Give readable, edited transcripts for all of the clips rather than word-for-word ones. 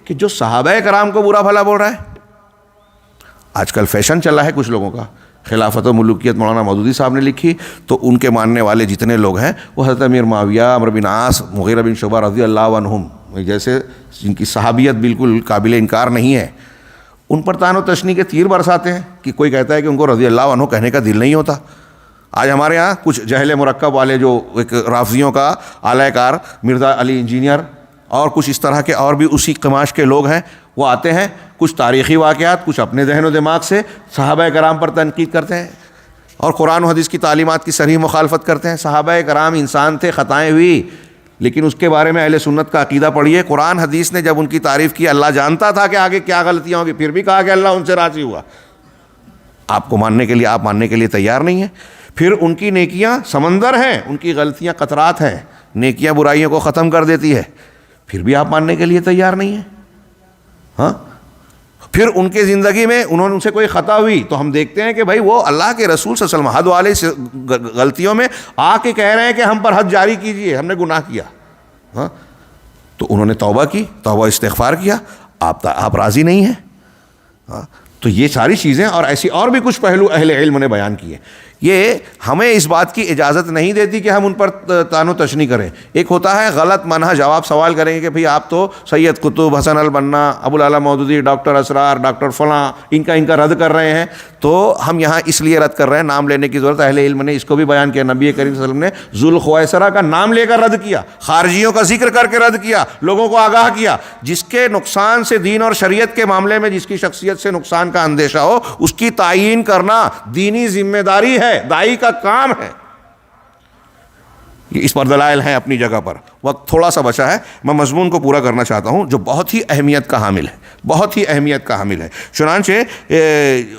کہ جو صحابہ کرام کو برا بھلا بول رہا ہے. آج کل فیشن چل رہا ہے کچھ لوگوں کا. خلافت و ملوکیت مولانا مودودی صاحب نے لکھی, تو ان کے ماننے والے جتنے لوگ ہیں وہ حضرت امیر معاویہ, عمرو بن عاص, مغیرہ بن شعبہ رضی اللہ عنہم جیسے جن کی صحابیت بالکل قابل انکار نہیں ہے, ان پر تان و تشنیع کے تیر برساتے ہیں کہ کوئی کہتا ہے کہ ان کو رضی اللہ عنہ کہنے کا دل نہیں ہوتا. آج ہمارے ہاں کچھ جہل مرکب والے جو ایک رافضیوں کا اعلی کار مرزا علی انجینئر اور کچھ اس طرح کے اور بھی اسی قماش کے لوگ ہیں, وہ آتے ہیں کچھ تاریخی واقعات, کچھ اپنے ذہن و دماغ سے صحابہ کرام پر تنقید کرتے ہیں اور قرآن و حدیث کی تعلیمات کی صریح مخالفت کرتے ہیں. صحابہ کرام انسان تھے, خطائیں ہوئی, لیکن اس کے بارے میں اہل سنت کا عقیدہ پڑھیے. قرآن حدیث نے جب ان کی تعریف کی, اللہ جانتا تھا کہ آگے کیا غلطیاں ہوں گی, پھر بھی کہا کہ اللہ ان سے راضی ہوا. آپ کو ماننے کے لیے, آپ ماننے کے لیے تیار نہیں ہیں. پھر ان کی نیکیاں سمندر ہیں, ان کی غلطیاں قطرات ہیں. نیکیاں برائیوں کو ختم کر دیتی ہے, پھر بھی آپ ماننے کے لیے تیار نہیں ہیں. ہاں, پھر ان کے زندگی میں ان سے کوئی خطا ہوئی تو ہم دیکھتے ہیں کہ بھائی وہ اللہ کے رسول صلی اللہ علیہ وسلم حد والے غلطیوں میں آ کے کہہ رہے ہیں کہ ہم پر حد جاری کیجئے, ہم نے گناہ کیا. ہاں, تو انہوں نے توبہ کی, توبہ استغفار کیا, آپ راضی نہیں ہیں. ہاں, تو یہ ساری چیزیں اور ایسی اور بھی کچھ پہلو اہل علم نے بیان کیے. یہ ہمیں اس بات کی اجازت نہیں دیتی کہ ہم ان پر تان و تشنیع کریں. ایک ہوتا ہے غلط منہج, جواب سوال کریں گے کہ بھئی آپ تو سید قطب, حسن البنا, ابو العلا مودودی, ڈاکٹر اسرار, ڈاکٹر فلاں ان کا رد کر رہے ہیں. تو ہم یہاں اس لیے رد کر رہے ہیں, نام لینے کی ضرورت. اہل علم نے اس کو بھی بیان کیا. نبی کریم صلی اللہ علیہ وسلم نے ذوالخویسرہ کا نام لے کر رد کیا, خارجیوں کا ذکر کر کے رد کیا, لوگوں کو آگاہ کیا. جس کے نقصان سے دین اور شریعت کے معاملے میں جس کی شخصیت سے نقصان کا اندیشہ ہو, اس کی تعیین کرنا دینی ذمہ داری ہے, داعی کا کام ہے. اس پر دلائل ہیں اپنی جگہ پر. وقت تھوڑا سا بچا ہے, میں مضمون کو پورا کرنا چاہتا ہوں جو بہت ہی اہمیت کا حامل ہے, بہت ہی اہمیت کا حامل ہے. چنانچہ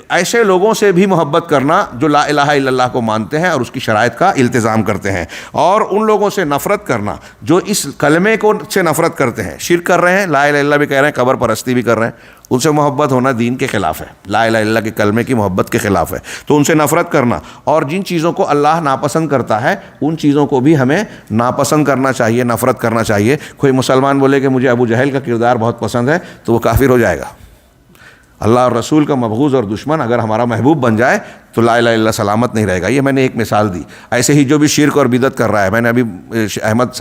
ایسے لوگوں سے بھی محبت کرنا جو لا الہ الا اللہ کو مانتے ہیں اور اس کی شرائط کا التزام کرتے ہیں, اور ان لوگوں سے نفرت کرنا جو اس کلمے کو سے نفرت کرتے ہیں, شرک کر رہے ہیں, لا الہ الا اللہ بھی کہہ رہے ہیں, قبر پرستی بھی کر رہے ہیں. ان سے محبت ہونا دین کے خلاف ہے, لا الہ الا اللہ کے کلمے کی محبت کے خلاف ہے. تو ان سے نفرت کرنا, اور جن چیزوں کو اللہ ناپسند کرتا ہے ان چیزوں کو بھی ہمیں ناپسند کرنا چاہیے, نفرت کرنا چاہیے. کوئی مسلمان بولے کہ مجھے ابو جہل کا کردار بہت پسند ہے تو وہ کافر ہو جائے گا. اللہ اور رسول کا مبغوض اور دشمن اگر ہمارا محبوب بن جائے تو لا الہ الا اللہ سلامت نہیں رہے گا. یہ میں نے ایک مثال دی. ایسے ہی جو بھی شرک اور بدعت کر رہا ہے, میں نے ابھی احمد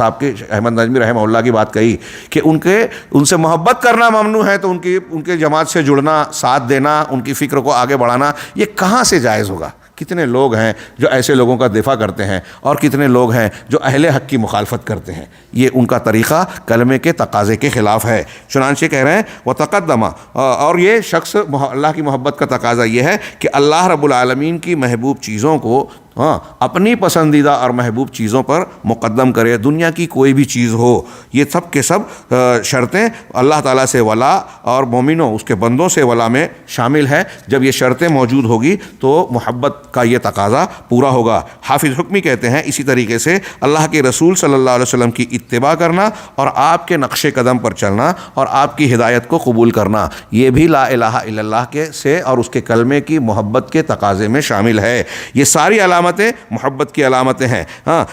نجمی رحمہ اللہ کی بات کہی کہ ان سے محبت کرنا ممنوع ہے, تو ان کے جماعت سے جڑنا, ساتھ دینا, ان کی فکر کو آگے بڑھانا, یہ کہاں سے جائز ہوگا؟ کتنے لوگ ہیں جو ایسے لوگوں کا دفاع کرتے ہیں, اور کتنے لوگ ہیں جو اہل حق کی مخالفت کرتے ہیں. یہ ان کا طریقہ کلمے کے تقاضے کے خلاف ہے. چنانچہ کہہ رہے ہیں وتقدم, اور یہ شخص اللہ کی محبت کا تقاضا یہ ہے کہ اللہ رب العالمین کی محبوب چیزوں کو اپنی پسندیدہ اور محبوب چیزوں پر مقدم کرے. دنیا کی کوئی بھی چیز ہو, یہ سب کے سب شرطیں اللہ تعالیٰ سے ولا اور مومنوں اس کے بندوں سے ولا میں شامل ہے. جب یہ شرطیں موجود ہوگی تو محبت کا یہ تقاضا پورا ہوگا. حافظ حکمی کہتے ہیں اسی طریقے سے اللہ کے رسول صلی اللہ علیہ وسلم کی اتباع کرنا اور آپ کے نقش قدم پر چلنا اور آپ کی ہدایت کو قبول کرنا, یہ بھی لا الہ الا اللہ کے سے اور اس کے کلمے کی محبت کے تقاضے میں شامل ہے. یہ ساری علامتیں محبت کی علامتیں ہیں. ہاں,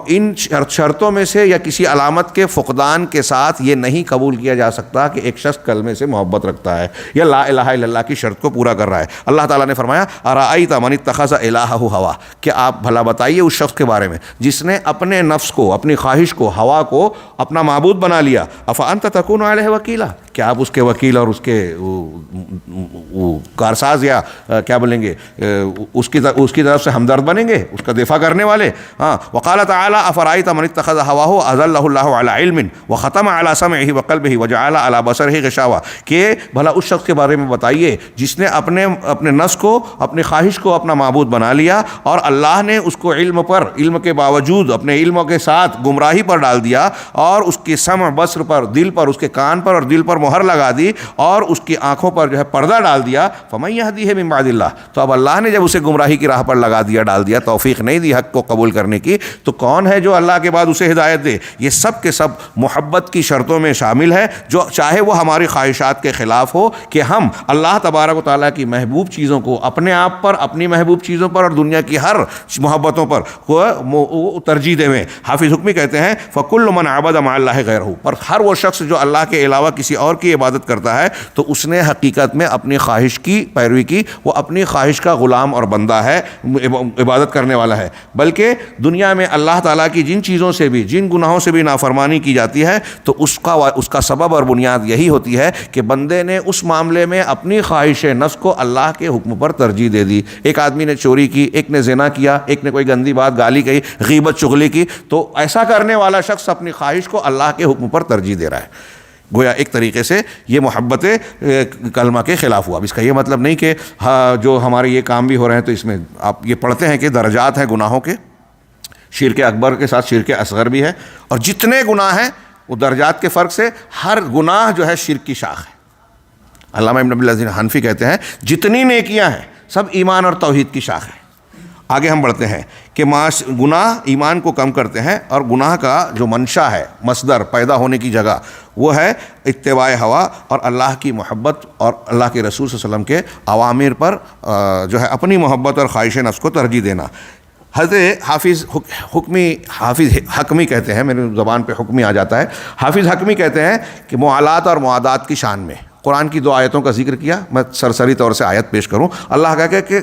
ان شرطوں میں سے یا کسی علامت کے فقدان کے ساتھ یہ نہیں قبول کیا جا سکتا کہ ایک شخص کلمے سے محبت رکھتا ہے یا لا الہ الا اللہ کی شرط کو پورا کر رہا ہے. اللہ تعالیٰ نے فرمایا ارأیت من اتخذ الہہ ہوا, کہ آپ بھلا بتائیے اس شخص کے بارے میں جس نے اپنے نفس کو, اپنی خواہش کو, ہوا کو اپنا معبود بنا لیا. افانت تکون علیہ وکیلا, کیا آپ اس کے وکیل اور اس کے کارساز یا کیا بولیں گے اس کی طرف سے ہمدرد بنیں گے, اس کا دفاع کرنے والے. ہاں, وقال تعالی افرأیت من اتخذ هواه اضلہ اللہ علی علم وختم علی سمعہ وقلبہ وجعل علی بصرہ غشاوہ, کہ بھلا اس شخص کے بارے میں بتائیے جس نے اپنے نفس کو, اپنی خواہش کو اپنا معبود بنا لیا اور اللہ نے اس کو علم کے باوجود اپنے علم کے ساتھ گمراہی پر ڈال دیا, اور اس کے سمع, بصر پر, دل پر, اس کے کان پر اور دل پر مہر لگا دی, اور اس کی آنکھوں پر جو ہے پردہ ڈال دیا. فمن یہدیہ من بعد اللہ, تو اب اللہ نے جب اسے گمراہی کی راہ پر لگا دیا, ڈال دیا, توفیق نہیں دی حق کو قبول کرنے کی, تو کون ہے جو اللہ کے بعد اسے ہدایت دے؟ یہ سب کے سب محبت کی شرطوں میں شامل ہے, جو چاہے وہ ہماری خواہشات کے خلاف ہو کہ ہم اللہ تبارک و تعالیٰ کی محبوب چیزوں کو اپنے آپ پر, اپنی محبوب چیزوں پر اور دنیا کی ہر محبتوں پر ترجیح دیں. حافظ حکمی کہتے ہیں فکل من عبد مع اللہ غیرہ, پر ہر وہ شخص جو اللہ کے علاوہ کسی اور اور کی عبادت کرتا ہے تو اس نے حقیقت میں اپنی خواہش کی پیروی کی، وہ اپنی خواہش کا غلام اور بندہ ہے، عبادت کرنے والا ہے۔ بلکہ دنیا میں اللہ تعالیٰ کی جن چیزوں سے بھی، جن گناہوں سے بھی نافرمانی کی جاتی ہے تو اس کا سبب اور بنیاد یہی ہوتی ہے کہ بندے نے اس معاملے میں اپنی خواہش نفس کو اللہ کے حکم پر ترجیح دے دی۔ ایک آدمی نے چوری کی، ایک نے زنا کیا، ایک نے کوئی گندی بات گالی کہی، غیبت چغلی کی، تو ایسا کرنے والا شخص اپنی خواہش کو اللہ کے حکم پر ترجیح دے رہا ہے۔ گویا ایک طریقے سے یہ محبت کلمہ کے خلاف ہوا۔ اب اس کا یہ مطلب نہیں کہ جو ہمارے یہ کام بھی ہو رہے ہیں تو اس میں آپ یہ پڑھتے ہیں کہ درجات ہیں گناہوں کے، شرک اکبر کے ساتھ شرک اصغر بھی ہے، اور جتنے گناہ ہیں وہ درجات کے فرق سے ہر گناہ جو ہے شرک کی شاخ ہے۔ علامہ ابن ابی العزیز حنفی کہتے ہیں جتنی نیکیاں ہیں سب ایمان اور توحید کی شاخ ہے۔ آگے ہم بڑھتے ہیں کہ گناہ ایمان کو کم کرتے ہیں، اور گناہ کا جو منشا ہے، مصدر پیدا ہونے کی جگہ، وہ ہے اتباع ہوا اور اللہ کی محبت اور اللہ کے رسول صلی اللہ علیہ وسلم کے اوامر پر جو ہے اپنی محبت اور خواہش نفس کو ترجیح دینا۔ حضرت حافظ حکمی کہتے ہیں، میری زبان پہ حکمی آ جاتا ہے، حافظ حکمی کہتے ہیں کہ موالات اور معادات کی شان میں قرآن کی 2 آیتوں کا ذکر کیا۔ میں سرسری طور سے آیت پیش کروں۔ اللہ کہا کہ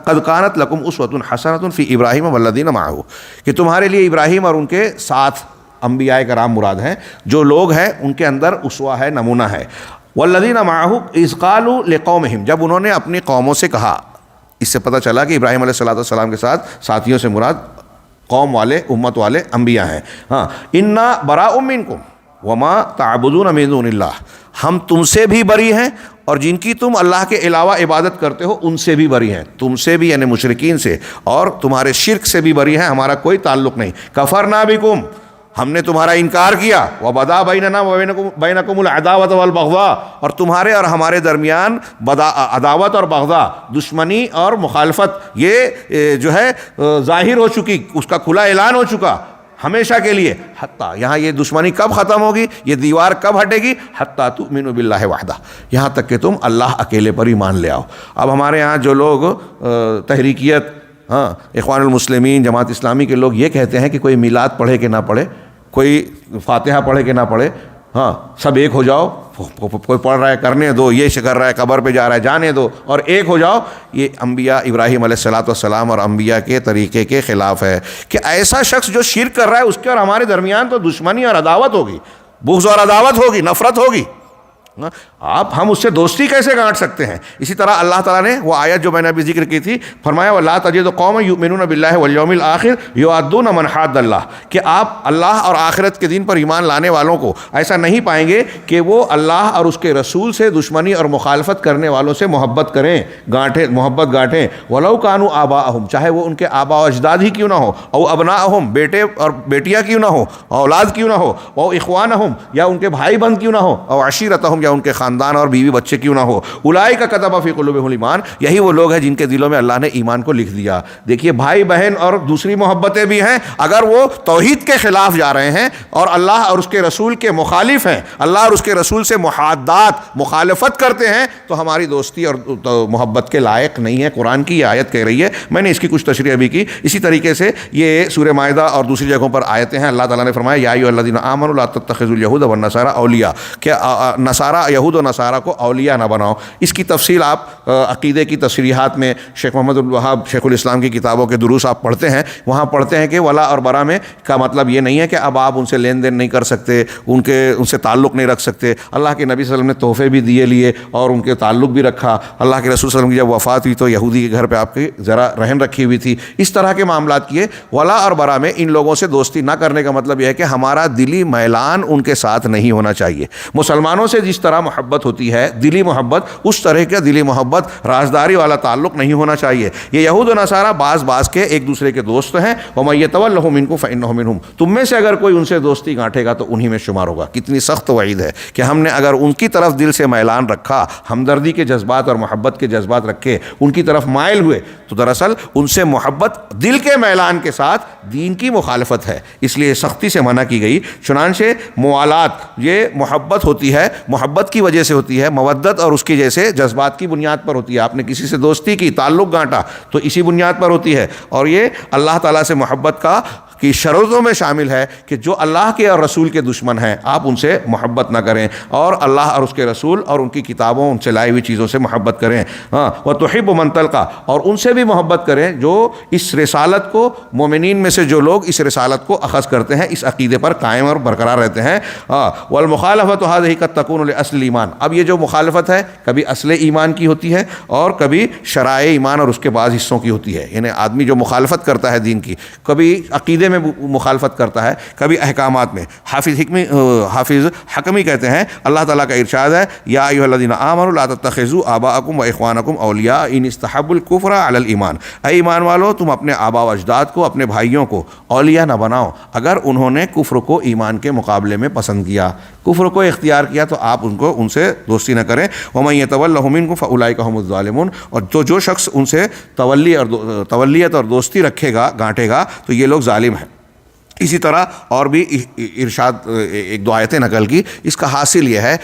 قد کانت لکم اسوۃ حسنۃ فی ابراہیم والذین معہ، کہ تمہارے لیے ابراہیم اور ان کے ساتھ انبیاء کرام مراد ہیں، جو لوگ ہیں ان کے اندر اسوہ ہے، نمونہ ہے۔ والذین معہ اذ قالوا لقومہم، جب انہوں نے اپنی قوموں سے کہا۔ اس سے پتہ چلا کہ ابراہیم علیہ السلام کے ساتھ ساتھیوں سے مراد قوم والے، امت والے انبیاء ہیں۔ ہاں، انا براء منکم وما تعبدون من دون اللہ، ہم تم سے بھی بری ہیں اور جن کی تم اللہ کے علاوہ عبادت کرتے ہو ان سے بھی بری ہیں، تم سے بھی یعنی مشرکین سے، اور تمہارے شرک سے بھی بری ہیں، ہمارا کوئی تعلق نہیں۔ کفرنا بکم، ہم نے تمہارا انکار کیا، وبدا بیننا وبینکم العداوۃ والبغضاء، اور تمہارے اور ہمارے درمیان عداوت اور بغضاء، دشمنی اور مخالفت، یہ جو ہے ظاہر ہو چکی، اس کا کھلا اعلان ہو چکا ہمیشہ کے لیے۔ حتیٰ، یہاں یہ دشمنی کب ختم ہوگی، یہ دیوار کب ہٹے گی؟ حتیٰ تؤمنوا باللہ وحدہ، یہاں تک کہ تم اللہ اکیلے پر ایمان لے آؤ۔ اب ہمارے ہاں جو لوگ تحریکیت، اخوان المسلمین، جماعت اسلامی کے لوگ یہ کہتے ہیں کہ کوئی میلاد پڑھے کہ نہ پڑھے، کوئی فاتحہ پڑھے کہ نہ پڑھے، سب ایک ہو جاؤ، کوئی پڑھ رہا ہے کرنے دو، یہ کر رہا ہے قبر پہ جا رہا ہے جانے دو، اور ایک ہو جاؤ۔ یہ انبیاء ابراہیم علیہ السلام اور انبیاء کے طریقے کے خلاف ہے کہ ایسا شخص جو شرک کر رہا ہے اس کے اور ہمارے درمیان تو دشمنی اور عداوت ہوگی، بغض اور عداوت ہوگی، نفرت ہوگی۔ ہم اس سے دوستی کیسے گانٹ سکتے ہیں؟ اسی طرح اللہ تعالیٰ نے وہ آیت جو میں نے ابھی ذکر کی تھی، فرمایا وَلَا تَجِدُ قَوْمًا يُؤْمِنُونَ بِاللَّهِ وَالْيَوْمِ الْآخِرِ يُوَادُّونَ مَنْ حَادَّ اللَّهِ، کہ آپ اللہ اور آخرت کے دن پر ایمان لانے والوں کو ایسا نہیں پائیں گے کہ وہ اللہ اور اس کے رسول سے دشمنی اور مخالفت کرنے والوں سے محبت کریں، محبت گانٹیں۔ وَلَوْ كَانُوا آبَاءَهُمْ، چاہے وہ ان کے آباء و اجداد ہی کیوں نہ ہو، او ابناءہم، بیٹے اور بیٹیاں کیوں نہ ہو، اولاد کیوں نہ ہو، او اخوانہم، یا ان کے بھائی بند کیوں نہ ہو، او عشیرتہم، یا ان کے خاندان اور بیوی بچے کیوں نہ ہو۔ اولئک کتب فی قلوبہم الایمان، یہی وہ لوگ ہیں جن کے دلوں میں اللہ نے ایمان کو لکھ دیا۔ دیکھیے، بھائی بہن اور دوسری محبتیں بھی ہیں، اگر وہ توحید کے خلاف جا رہے ہیں اور اللہ اور اس کے رسول کے مخالف ہیں، اللہ اور اس کے رسول سے محادات، مخالفت کرتے ہیں، تو ہماری دوستی اور محبت کے لائق نہیں ہے۔ قرآن کی یہ آیت کہہ رہی ہے، میں نے اس کی کچھ تشریح بھی کی۔ اسی طریقے سے یہ سورہ مائدہ اور دوسری جگہوں پر آیتیں ہیں، اللہ تعالیٰ نے فرمایا یا ایھا الذین آمنوا لا تتخذوا اليہود والنصارى اولیاء، کہ یہود و نصارہ کو اولیاء نہ بناؤ۔ اس کی تفصیل آپ عقیدے کی تصریحات میں شیخ محمد الوہاب شیخ الاسلام کی کتابوں کے دروس آپ پڑھتے ہیں، وہاں پڑھتے ہیں کہ ولا اور برا میں کا مطلب یہ نہیں ہے کہ اب آپ ان سے لین دین نہیں کر سکتے، ان سے تعلق نہیں رکھ سکتے۔ اللہ کے نبی صلی اللہ علیہ وسلم نے تحفے بھی لیے اور ان کے تعلق بھی رکھا۔ اللہ کے رسول صلی اللہ علیہ وسلم کی جب وفات ہوئی تو یہودی کے گھر پہ آپ کی ذرا رہن رکھی ہوئی تھی، اس طرح کے معاملات کیے۔ ولا اور برا میں ان لوگوں سے دوستی نہ کرنے کا مطلب یہ ہے کہ ہمارا دلی میلان ان کے ساتھ نہیں ہونا چاہیے۔ مسلمانوں سے جس طرح محبت ہوتی ہے، دلی محبت، اس طرح کا دلی محبت، رازداری والا تعلق نہیں ہونا چاہیے۔ یہ یہود و نصارہ بعض کے ایک دوسرے کے دوست ہیں، وَمَن يَتَوَلَّهُم مِّنكُمْ فَإِنَّهُ مِنْهُمْ، تم میں سے اگر کوئی ان سے دوستی گانٹھے گا تو انہی میں شمار ہوگا۔ کتنی سخت وعید ہے کہ ہم نے اگر ان کی طرف دل سے میلان رکھا، ہمدردی کے جذبات اور محبت کے جذبات رکھے، ان کی طرف مائل ہوئے، تو دراصل ان سے محبت دل کے میلان کے ساتھ دین کی مخالفت ہے، اس لیے سختی سے منع کی گئی۔ چنانچہ موالات یہ محبت ہوتی ہے، محبت کی وجہ سے ہوتی ہے، مودت اور اس کی جیسے جذبات کی بنیاد پر ہوتی ہے۔ آپ نے کسی سے دوستی کی، تعلق گانٹا تو اسی بنیاد پر ہوتی ہے، اور یہ اللہ تعالیٰ سے محبت کا کی شرطوں میں شامل ہے کہ جو اللہ کے اور رسول کے دشمن ہیں آپ ان سے محبت نہ کریں، اور اللہ اور اس کے رسول اور ان کی کتابوں، ان سے لائی ہوئی چیزوں سے محبت کریں. ہاں وَتُحِبُّ مَن تَلْقَى، اور ان سے بھی محبت کریں جو اس رسالت کو، مومنین میں سے جو لوگ اس رسالت کو اخذ کرتے ہیں، اس عقیدے پر قائم اور برقرار رہتے ہیں. والمخالفت هذه قد تكون لاصل ایمان. اب یہ جو مخالفت ہے کبھی اصل ایمان کی ہوتی ہے اور کبھی شرائع ایمان اور اس کے بعض حصوں کی ہوتی ہے. یعنی آدمی جو مخالفت کرتا ہے دین کی، کبھی عقیدے میں مخالفت کرتا ہے، کبھی احکامات میں. حافظ حکمی کہتے ہیں اللہ تعالیٰ کا ارشاد ہے یا ایھا الذین آمنوا لا تتخذوا آباءکم واخوانکم اولیاء ان استحبوا الکفر علی الایمان. اے ایمان والو، تم اپنے آبا و اجداد کو، اپنے بھائیوں کو اولیاء نہ بناؤ اگر انہوں نے کفر کو ایمان کے مقابلے میں پسند کیا، کفر کو اختیار کیا تو آپ ان سے دوستی نہ کریں. ومن یتولھم منکم فاولئک هم الظالمون. اور تو جو شخص ان سے تولیت اور دوستی رکھے گا، گانٹے گا، تو یہ لوگ ظالم ہیں. اسی طرح اور بھی ارشاد ایک دو آیتیں نقل کی. اس کا حاصل یہ ہے